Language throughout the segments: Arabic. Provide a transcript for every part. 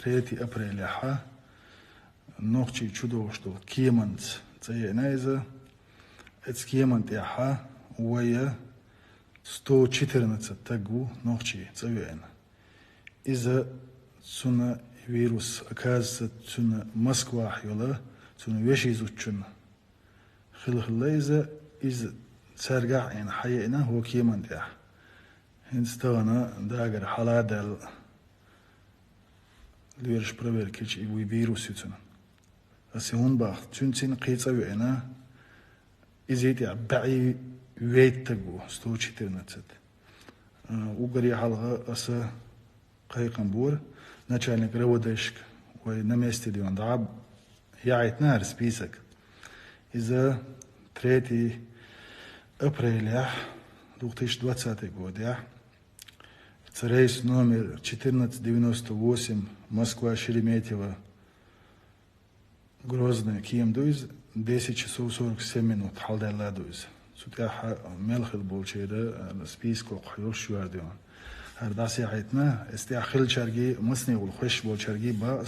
3 أبريل حا نوخشي تشودوشتو كيمنت تسيء نايزة اتس كيمنت يحا ويا 114 تقو نوخشي تسيئن إذا تسونا فيروس أكاز تسونا مسكوا حيولا تسونا ويشيزو تشونا خليزة إذا سرقع يعني حيئنا هو كيمنت يح هنستغنا داقر حالة ليرش برابير كيش إبوي فيروس يتسونا بس هون باخ تنسين قيتsa وينا إزيد بعي ويت تجو ستوشي ترنتت وقري حلقة أسا قيقن بور نشالنك رودشك ونمستي ديون دعب يعيت نار سبيسك إذا 3 أبريل يح دوقتيش 20 год يح рейс номер 1498 Москва Шереметьево Грозный Кием дуиз 10 часов 47 минут халдалла дуиз сутя мелхил болчеда списко خيول شوارديون هر داسي عيتنا استياخل شرقي مسني والخش بولشرقي با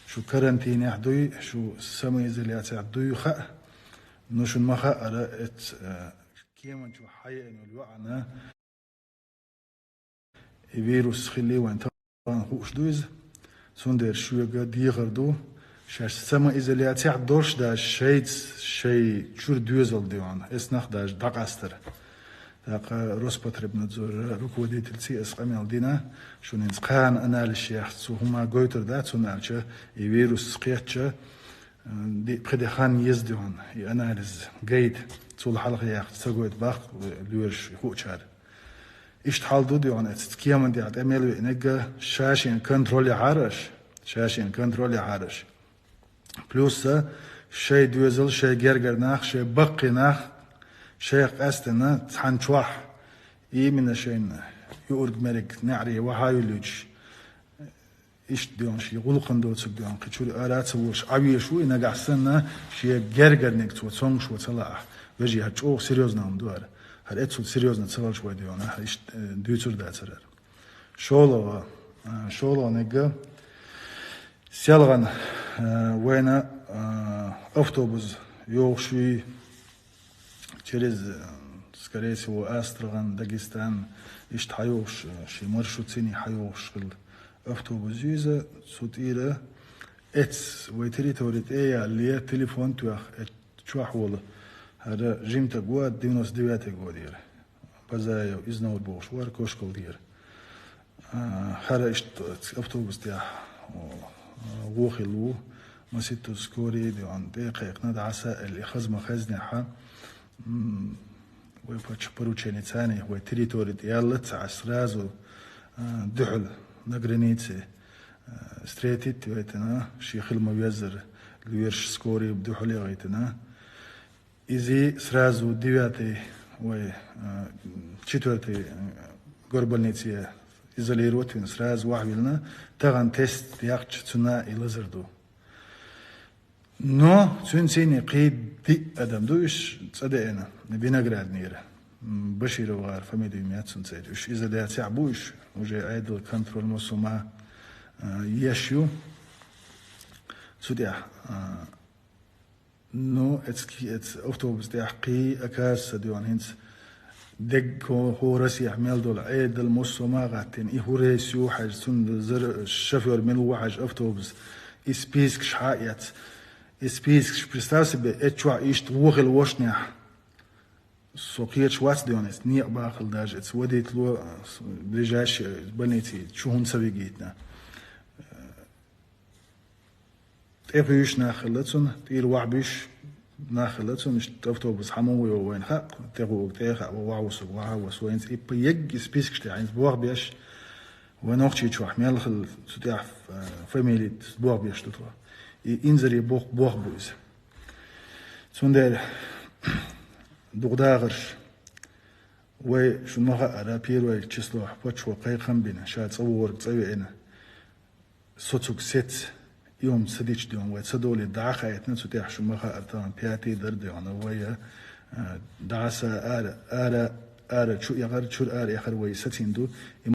شو كارنتين يحدوي شو سمي زليات يحدوي خا نوشن ما خا على ات كيما شو حي انه الوعنا فيروس خلي وين طبعا خوش دويز سوندر شو ديغر دو شاش سما إزاليات يعدوش داش شيء شور دوزل ديوان اسنخ داش دقاستر داق روسبوتربنادزور ركوديت السي اس قميل دينا شو نسقان انا الشيخ سو هما غويتر دات سونالچا فيروس قياتچا دي بريدخان يزدون اناليز جيد سول حلقه ياخ سغويت باخ لورش خوچار اشت حال دو ديون ات كيامن دي اتمل نجا شاشين كنترول عارش بلوس شيء دوزل شيء جرجرناخ شيء بقيناخ شيء قاستنا تحنشوح من شيء يورج ملك نعري وهايلوج إيش ديون شيء غلقن دوتس ديون كشول آلات سووش عبيه شو إن قاستنا شيء جرجرنك تو تصنع شو تصلح وجي هتشوف سيريوزنا دوار هل اتسود سيريوزنا تصلح شوي ديون إيش دوتر داتر شولو نجا سيالغن وين автобус يوشي через скорее всего Астрахань Дагестан ишт хайош ши маршрутсини хайош автобус юза сутира эц в территории эя лия телефон туах чуахвола هذا جيمتا قواد 99 год базая изнаур бош вар кошкол дир هذا اشت автобус تاع ووخلو مسيتو سكوري دي عن دقيق ندعسة اللي خزمة خزنحة ويبقى بروتشيني ثاني هو تريتوري ديالت عسرازو دحل نقرنيتي ستريتيت ويتنا شيخ المويزر لويرش سكوري بدحلي ويتنا إزي سرازو ديواتي وي четвертый горбольницы изолировать сразу вахвилна таган тест яхч цуна и лазерду но цунсини قيد دي ادم دوش صدقنا بينغراد نيره بشير وغار فميدو يميات سنسيد وش اذا دا تعبوش وجي ايدل كنترول موسوما يشيو سوديا نو اتس اوتوبس دي حقي اكاس ديوان هنس دقو هو راسي يعمل دول عيد الموسوما غاتين اي هو ريسيو حاج سن زر الشفير من وحاج اوتوبس اسبيسك شحايات اسبيسك представь себе ечва ишт вохел вошнях сокиет швац дионес не бахал даже это водит ло ближайшие больницы чун савигитна эпюш нахлацун тир вабиш ناخلتهم مش автобус حموي وين خا تيخا وعوس وين يج سبيسك تاع عند بوغ بيش ونوختي تشو حمل خل تاع فاميلي بوغ بيش تطلع انزري بوغ بوز سوندر دغداغر وي شو ما على بيرو تشسلو حبوتشو قيقم بينا شاد تصور تصوينا صوتك سيت يوم سديش ديون وتصدولي دعاخة يتنسو تيح شو مخا أرتان بياتي دردي وانا ويا دعاسة آرة شو يغار شو آرة يخر وي ستين دو